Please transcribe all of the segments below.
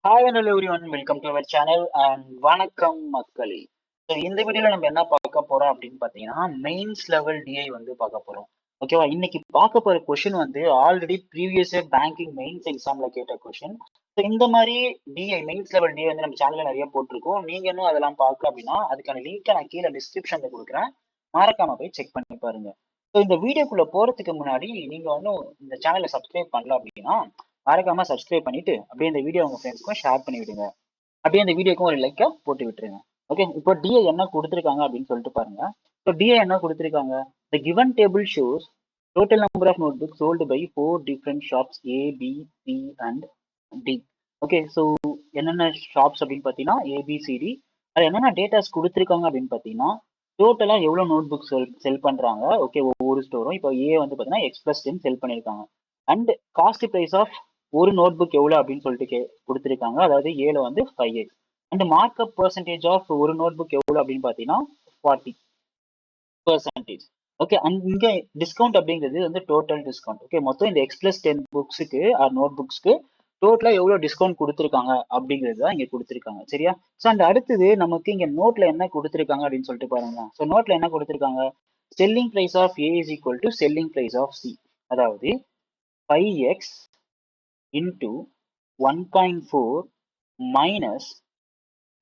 Hi and hello everyone, welcome to our channel and வணக்கம் மக்களே. So இந்த வீடியோல நம்ம என்ன பார்க்க போறோம் அப்படின்னு பார்த்தீங்கன்னா மெயின்ஸ் லெவல் டிஐ வந்து பார்க்க போறோம். ஓகேவா? இன்னைக்கு பார்க்க போற கொஷின் வந்து ஆல்ரெடி ப்ரீவியஸ் பேங்கிங் மெயின்ஸ் எக்ஸாம்ல கேட்ட கொஷின். ஸோ இந்த மாதிரி டிஐ மெயின்ஸ் லெவல் டிஐ வந்து நம்ம சேனல்ல நிறைய போட்டிருக்கோம். நீங்க இன்னும் அதெல்லாம் பார்க்கல அப்படின்னா அதுக்கான லிங்க்கை நான் கீழே டிஸ்கிரிப்ஷன்ல கொடுக்குறேன். மறக்காம போய் செக் பண்ணி பாருங்க. ஸோ இந்த வீடியோக்குள்ள போறதுக்கு முன்னாடி நீங்க வந்து இந்த சேனலை சப்ஸ்கிரைப் பண்ணல அப்படின்னா மறக்காம சப்ஸ்கிரைப் பண்ணிட்டு அப்படியே இந்த வீடியோ உங்க ஃப்ரெண்ட்ஸ்க்கும் ஷேர் பண்ணி விடுங்க. அப்படியே இந்த வீடியோக்கும் ஒரு லைக்கை போட்டு விட்டுருங்க. ஓகே, இப்போ டிஏ என்ன கொடுத்துருக்காங்க அப்படின்னு சொல்லிட்டு பாருங்க. இப்போ டிஏ என்ன கொடுத்துருக்காங்க? The given table shows total number of notebooks sold by 4 different shops A, B, C and D. Okay, so என்னென்ன ஷாப்ஸ் அப்படின்னு பார்த்தீங்கன்னா ஏபிசிடி. அது என்னென்ன டேட்டாஸ் கொடுத்துருக்காங்க அப்படின்னு பார்த்தீங்கன்னா டோட்டலா எவ்வளவு நோட் புக் செல் பண்றாங்க. ஓகே, ஒவ்வொரு ஸ்டோரும் இப்போ ஏ வந்து பார்த்தீங்கன்னா X+10 செல் பண்ணியிருக்காங்க. அண்ட் காஸ்ட் பிரைஸ் ஆஃப் ஒரு நோட் புக் எவ்வளவு அப்படின்னு சொல்லிட்டு கொடுத்துருக்காங்க. அதாவது ஏல வந்து 5x. And markup percentage of ஒரு நோட் புக் எவ்வளவு அப்படின்னு பார்த்தீங்கன்னா 40%. ஓகே, அண்ட் இங்க டிஸ்கவுண்ட் அப்படிங்கிறது வந்து டோட்டல் டிஸ்கவுண்ட். ஓகே, மொத்தம் இந்த X+10 புக்ஸுக்கு நோட் புக்ஸ்க்கு டோட்டலா எவ்வளவு டிஸ்கவுண்ட் கொடுத்துருக்காங்க அப்படிங்கிறது தான் இங்க கொடுத்துருக்காங்க. சரியா? ஸோ அந்த அடுத்தது நமக்கு இங்க நோட்ல என்ன கொடுத்துருக்காங்க அப்படின்னு சொல்லிட்டு பாருங்க. ஸோ நோட்ல என்ன கொடுத்துருக்காங்க? Selling price of A is equal to selling price of C. அதாவது 5x into 1.4 minus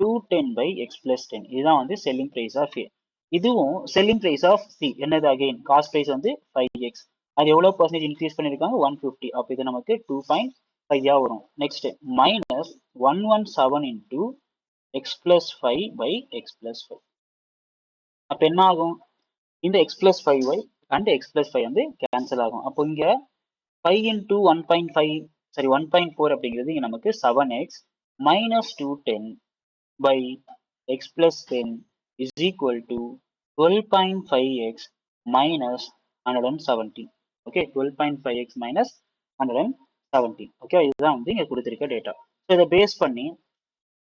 210 by x plus 10. இதுதான் வந்து செல்லிங் பிரைஸ் ஆஃப் ஏ. இதுவும் செல்லிங் பிரைஸ் ஆஃப் சி என்னது? அகைன் காஸ்ட் பிரைஸ் வந்து 5x. அது எவ்வளவு பர்சன்டேஜ் இன்க்ரீஸ் பண்ணிருக்காங்க? 150. அப்போ இது நமக்கு 2.5 வரும். Next minus 117 into X plus 5 by X plus 5. அப்போ என்ன ஆகும்? இந்த X plus 5y and X plus 5 வந்து கேன்சல் ஆகும். அப்போ இங்க 5 into 1.5 சரி 1.4 அப்படிங்கிறது இங்க நமக்கு 7x minus 210 by x plus 10 is equal to 12.5x minus 117. Okay, 12.5x minus 117. Okay, இதுதான் வந்து இங்க கொடுத்திருக்க டேட்டா. ஸோ இதை பேஸ் பண்ணி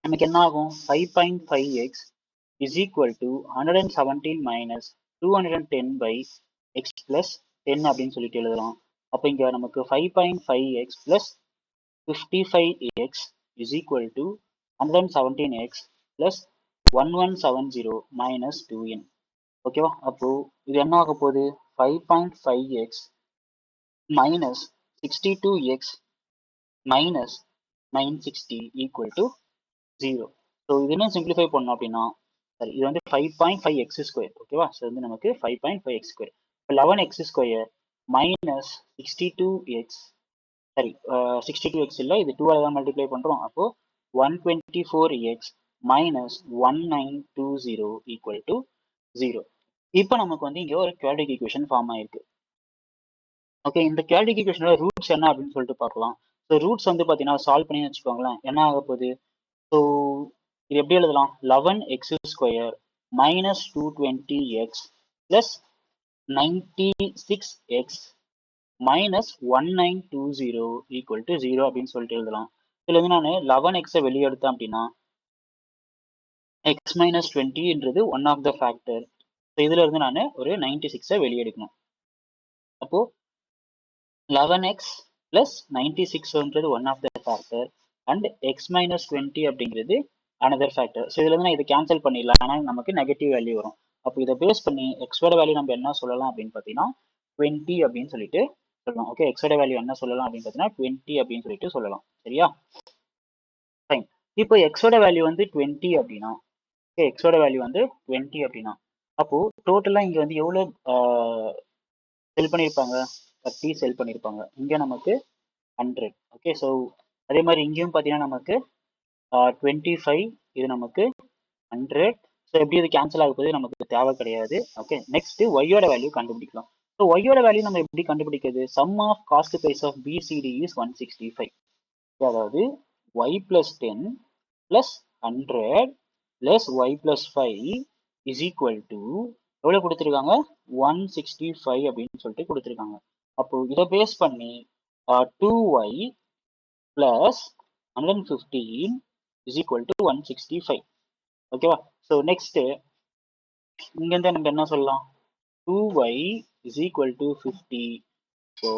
நமக்கு என்ன ஆகும்? 5.5x is equal to 117 minus 210 by x plus 10 அப்படின்னு சொல்லிட்டு எழுதலாம். அப்போ இங்க நமக்கு 5.5x plus 55x is equal to 117x plus 1170 minus 2n. ஓகேவா? அப்போ இது என்ன ஆக போகுது? 5.5x minus 62x minus 960 equal to 0. So இது என்ன சிம்பிளிஃபை பண்ணோம் அப்படின்னா சரி இது வந்து 5.5x ஸ்கொயர். ஓகேவா? ஸோ வந்து நமக்கு 5.5x ஸ்கொயர். இப்போ 11x ஸ்கொயர் மைனஸ் 62x சரி 62x இல்லை, இது 2 தான் மல்டிப்ளை பண்றோம். அப்போ 124x மைனஸ் 1920 ஈக்குவல் டு 0. இப்போ நமக்கு வந்து இங்க ஒரு குவாட்ரிக் ஈக்குவேஷன் ஃபார்ம் ஆயிருக்கு. ஓகே, இந்த குவாட்ரிக் ஈக்குவேஷனோட ரூட்ஸ் என்ன அப்படின்னு சொல்லிட்டு பார்க்கலாம். ஸோ ரூட்ஸ் வந்து பார்த்தீங்கன்னா சால்வ் பண்ணி வச்சுக்கோங்களேன். என்ன ஆக போகுது? ஸோ இது எப்படி எழுதலாம்? 11x square minus 220x plus 96x minus 1920 equal to 0 அப்படின்னு சொல்லிட்டு எழுதலாம். இதுல வந்து நான் 11x வெளியே எடுத்தேன் அப்படின்னா x minus 20ன்றது ஒன் ஆஃப் த ஃபேக்டர். இதுல இருந்து நான் ஒரு 96 வெளியே எடுக்கணும். அப்போ 11x plus 96ன்றது one of the factor and x minus 20 அப்படிங்கிறது அனதர் ஃபேக்டர். ஸோ இதுல இருந்து நான் இதை கேன்சல் பண்ணிடலாம். ஆனால் நமக்கு நெகட்டிவ் வேல்யூ வரும். அப்போ இதை பேஸ் பண்ணி எக்ஸோட வேல்யூ நம்ம என்ன சொல்லலாம் அப்படின்னு பார்த்தீங்கன்னா 20 அப்படின்னு சொல்லிட்டு சொல்லலாம். ஓகே, எக்ஸோட வேல்யூ என்ன சொல்லலாம் அப்படின்னு பார்த்தீங்கன்னா 20 அப்படின்னு சொல்லிட்டு சொல்லலாம். சரியா? ஃபைன். இப்போ எக்ஸோட வேல்யூ வந்து 20 அப்படின்னா ஓகே, எக்ஸோட வேல்யூ வந்து 20 அப்படின்னா அப்போ டோட்டலா இங்க வந்து எவ்வளவு செல் பண்ணியிருப்பாங்க? 30 செல் பண்ணியிருப்பாங்க. இங்க நமக்கு 100. ஓகே, ஸோ அதே மாதிரி இங்கேயும் பார்த்தீங்கன்னா நமக்கு 25, இது நமக்கு 100. ஸோ எப்படி இது கேன்சல் ஆக போகுது நமக்கு தேவை கிடையாது. ஓகே, நெக்ஸ்ட் ஒய்யோட வேல்யூ கண்டுபிடிக்கலாம். ஸோ ஒய்யோட வேல்யூ நம்ம எப்படி கண்டுபிடிக்கிறது? Sum of cost price of PCD is 165. அதாவது y plus 10 plus 100 plus y plus 5 is equal to எவ்வளவு கொடுத்துருக்காங்க? 165 அப்படின்னு சொல்லிட்டு கொடுத்துருக்காங்க. அப்போ இதை பேஸ் பண்ணி 2y plus 115 is equal to 165. ஓகேவா? ஸோ நெக்ஸ்ட் இங்கேருந்து நம்ம என்ன சொல்லலாம்? 2y is equal to 50. So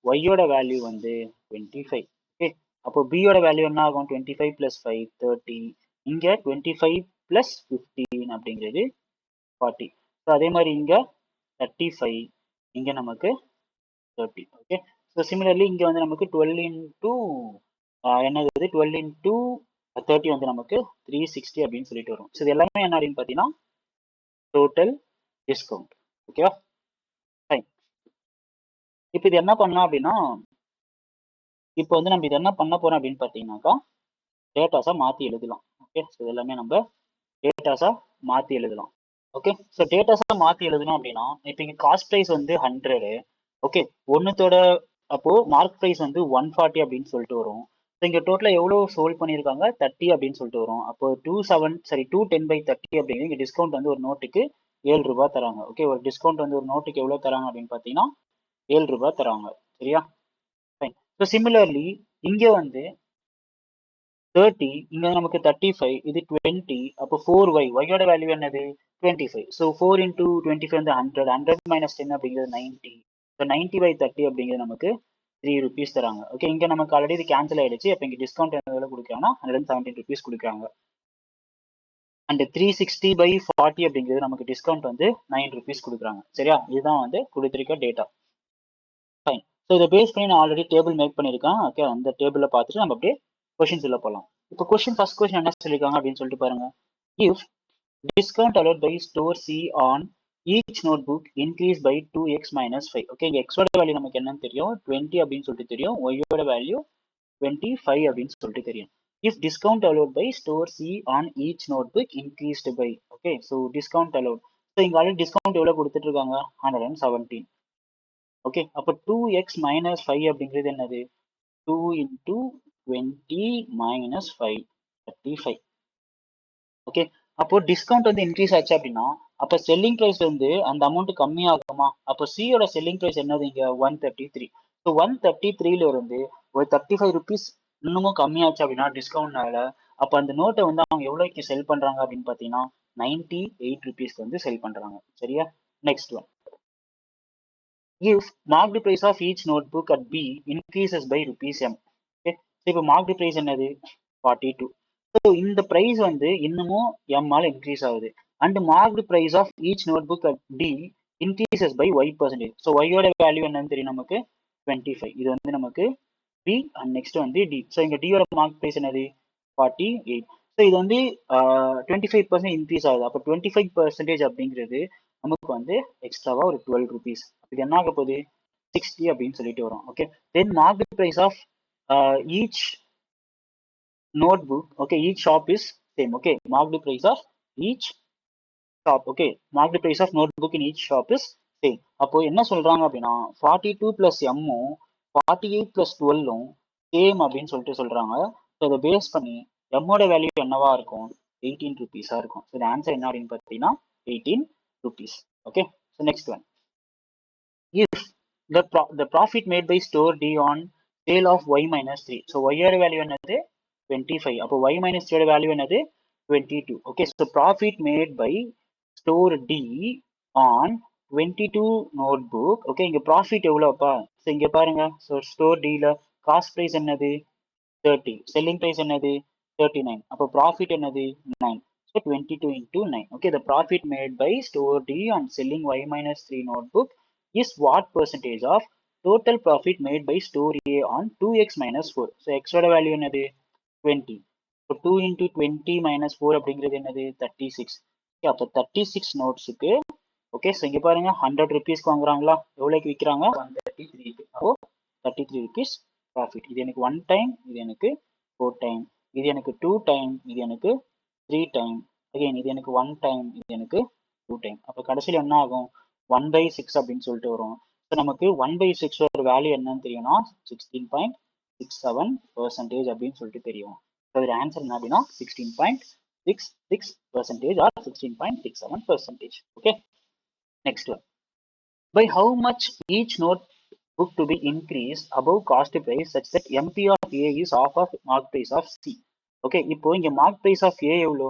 ஒய்யோட வேல்யூ வந்து 25. ஓகே, அப்போ பியோட வேல்யூ என்ன ஆகும்? 25 + 5 30. இங்க 25 + 15 அப்படிங்கிறது 40. ஸோ அதே மாதிரி இங்க 35, இங்க நமக்கு 30. ஓகே. ஸோ சிமிலர்லி இங்க வந்து நமக்கு 12 இன்டூ என்னது 12 இன்டூ 30 வந்து நமக்கு 360 அப்படின்னு சொல்லிட்டு வரும். ஸோ இது எல்லாமே என்ன அப்படின்னு பார்த்தீங்கன்னா டோட்டல் டிஸ்கவுண்ட். ஓகேவா? ஃபைன். இப்போ இது என்ன பண்ணலாம் அப்படின்னா, இப்போ வந்து நம்ம இது என்ன பண்ண போறோம் அப்படின்னு பார்த்தீங்கன்னாக்கா டேட்டாஸை மாற்றி எழுதலாம். ஓகே. ஸோ இது எல்லாமே நம்ம டேட்டாஸை மாற்றி எழுதலாம். ஓகே. ஸோ டேட்டாஸை மாற்றி எழுதணும் அப்படின்னா இப்போ இங்கே காஸ்ட் ப்ரைஸ் வந்து 100. ஓகே. ஒன்றுத்தோட அப்போ மார்க் ப்ரைஸ் வந்து 140 அப்படின்னு சொல்லிட்டு வரும். ஸோ இங்கே டோட்டலாக எவ்வளோ சோல்ட் பண்ணியிருக்காங்க 30 அப்படின்னு சொல்லிட்டு வரும். அப்போ 210/30 அப்படிங்கிறது இங்கே டிஸ்கவுண்ட் வந்து ஒரு நோட்டுக்கு 7 ரூபாய் தராங்க. ஓகே. ஒரு டிஸ்கவுண்ட் வந்து ஒரு நோட்டுக்கு எவ்வளோ தராங்க அப்படின்னு பார்த்தீங்கன்னா 7 ரூபாய் தராங்க. சரியா? ஃபைன். ஸோ சிமிலர்லி இங்கே வந்து 30, இங்க நமக்கு 35, இது 20, அப்போ 4y, y-யோட வேல்யூ என்னது 25. ஸோ 4 இன்டூ 25 வந்து 100, 100 மைனஸ் 10 அப்படிங்கிறது 90. ஸோ 90/30 அப்படிங்கிறது நமக்கு 3 rupees தராங்க. ஓகே. இங்க நமக்கு ஆல்ரெடி இது கேன்சல் ஆயிடுச்சு. அப்போ இங்க டிஸ்கவுண்ட் என்ன விலை கொடுக்குறாங்கன்னா 117 rupees கொடுக்குறாங்க. அண்ட் 360/40 அப்படிங்கிறது நமக்கு டிஸ்கவுண்ட் வந்து 9 rupees கொடுக்குறாங்க. சரியா? இதுதான் வந்து கொடுத்திருக்க டேட்டா. ஃபைன். ஸோ இதை பேஸ் பண்ணி நான் ஆல்ரெடி டேபிள் மேக் பண்ணியிருக்கேன். ஓகே. அந்த டேபிளில் பார்த்துட்டு நம்ம அப்படியே கொஸ்டின்ஸ் உள்ள போகலாம். இப்போ ஃபர்ஸ்ட் கொஸ்டின் என்ன சொல்லியிருக்காங்க அப்படின்னு சொல்லிட்டு பாருங்க. If discount allowed by store C on each notebook increase by 2x minus 5. Okay. இங்க x ஓட வேல்யூ நமக்கு என்னன்னு தெரியும் 20 அப்படின்னு சொல்லிட்டு தெரியும். y ஓட வேல்யூ 25 அப்படின்னு சொல்லிட்டு தெரியும். If discount allowed by store C on each notebook increased by. Okay. So discount allowed. So இங்க ஆல்ரெடி டிஸ்கவுண்ட் எவ்வளவு கொடுத்துட்டு இருக்காங்க 117. ஓகே. அப்போ 2x minus 5 அப்படிங்கிறது என்னது 2 into 20 minus 5 35. ஓகே. அப்போ டிஸ்கவுண்ட் வந்து இன்க்ரீஸ் ஆச்சு அப்படின்னா அப்போ செல்லிங் பிரைஸ் வந்து அந்த அமௌண்ட் கம்மி ஆகுமா? அப்போ சியோட செல்லிங் பிரைஸ் என்னது இங்க 133. ஸோ 133ல இருந்து ஒரு 35 rupees இன்னமும் கம்மியாச்சு அப்படின்னா டிஸ்கவுண்ட்னால அப்போ அந்த நோட்டை வந்து அவங்க எவ்வளோக்கு செல் பண்றாங்க அப்படின்னு பார்த்தீங்கன்னா 98 rupeesக்கு வந்து செல் பண்றாங்க. சரியா? Next one. If marked price of each notebook at B increases by rupees M. Okay. இப்போ marked price என்னது 42. ஸோ இந்த பிரைஸ் வந்து இன்னமும் M ஆல் இன்க்ரீஸ் ஆகுது. And marked price of each notebook at D increases by Y%. So ஒய்யோட value என்னன்னு தெரியும் நமக்கு 25. இது வந்து நமக்கு B அண்ட் நெக்ஸ்ட் வந்து D. ஸோ இங்க D யோட மார்க் பிரைஸ் என்னது 48. ஸோ இது வந்து 25% இன்க்ரீஸ் ஆகுது. அப்போ 25% அப்படிங்கிறது நமக்கு வந்து எக்ஸ்ட்ராவா ஒரு 12 rupees. இது என்ன ஆக போகுது 60 அப்படின்னு சொல்லிட்டு வரும். Okay. Then market price of each notebook, okay, each shop is same. Okay. Marked price of each shop. Okay. Marked price of notebook in each shop is same. அப்போ என்ன சொல்றாங்க அப்படின்னா 42 plus M 48 plus 12 சேம் அப்படின்னு சொல்லிட்டு சொல்றாங்க. So அதை base பண்ணி எம்மோட value என்னவா இருக்கும் 18 rupees இருக்கும். ஸோ ஆன்சர் என்ன அப்படின்னு பார்த்தீங்கன்னா 18 rupees. Okay. So next one. If the profit made by store D on sale of y minus 3. So y ஓட வேல்யூ என்னது 25. அப்போ y minus 3 ஓட வேல்யூ என்னது 22. Okay. So profit made by store D on 22 notebook. Okay. இங்க profit எவ்வளோப்பா? So இங்க பாருங்க. So store Dல காஸ்ட் ப்ரைஸ் என்னது 30. செல்லிங் ப்ரைஸ் என்னது 39. அப்போ ப்ராஃபிட் என்னது 9. So 22 into 9. Okay, the profit made by store D on selling y minus 3 notebook is what percentage of total profit made by store A on 2x minus 4. So x ஓட value என்னது 20. So 2 into 20 minus 4 அப்படிங்கிறது என்னது 36. Okay, அப்போ 36 நோட்ஸுக்கு okay. So இங்கே பாருங்க 100 rupeesக்கு வாங்குறாங்களா எவ்வளோக்கு விற்கிறாங்க 133. அப்போ 33 rupees ப்ராஃபிட். இது எனக்கு 1 டைம், இது எனக்கு 4 டைம், இது எனக்கு 2 டைம், இது எனக்கு 3 டைம், அகைன் இது எனக்கு 1 டைம், இது எனக்கு 2 டைம். அப்போ கடைசியில் என்ன ஆகும் 1/6 அப்படின்னு சொல்லிட்டு வரும். ஸோ நமக்கு 1/6 ஒரு வேல்யூ என்னன்னு தெரியும்னா 16.67% அப்படின்னு சொல்லிட்டு தெரியும். ஸோ இதோட ஆன்சர் என்ன அப்படின்னா 16.66% or 16.67%. Okay. Next one. By how much each notebook to be increased above cost price such that MP of A is half of mark price of C. Okay. இப்போ இங்க மார்க் பிரைஸ் ஆஃப் ஏ எவ்வளோ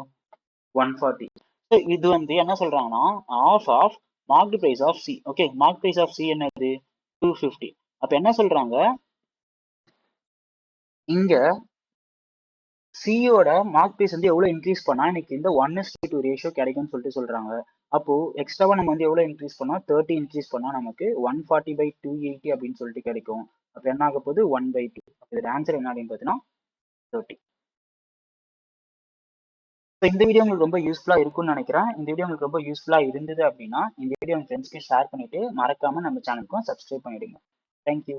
140. So இது வந்து என்ன சொல்றாங்கன்னா half of mark price of C. Okay. Mark price of C என்னது 250. அப்போ என்ன சொல்றாங்க இங்க சியோட மார்க் ப்ரைஸ் வந்து எவ்வளவு இன்க்ரீஸ் பண்ணா எனக்கு இந்த 1:2 ரேஷியோ கிடைக்கும்னு சொல்லிட்டு சொல்றாங்க. அப்போ எக்ஸ்ட்ராவா நம்ம வந்து எவ்வளவு இன்க்ரீஸ் பண்ணோம், 30 இன்க்ரீஸ் பண்ணா நமக்கு 140/280 அப்படின்னு சொல்லிட்டு கிடைக்கும். அப்ப என்ன ஆக போகுது, 1/2. இதோட ஆன்சர் என்ன அப்படின்னு பார்த்தீங்கன்னா 30. ஸோ இந்த வீடியோ உங்களுக்கு ரொம்ப யூஸ்ஃபுல்லா இருக்கும்னு நினைக்கிறேன். இந்த வீடியோ உங்களுக்கு ரொம்ப யூஸ்ஃபுல்லா இருந்தது அப்படின்னா இந்த வீடியோ உங்க ஃப்ரெண்ட்ஸ்க்கு ஷேர் பண்ணிட்டு மறக்காம நம்ம சேனலுக்கும் சப்ஸ்கிரைப் பண்ணிடுங்க. தேங்க்யூ.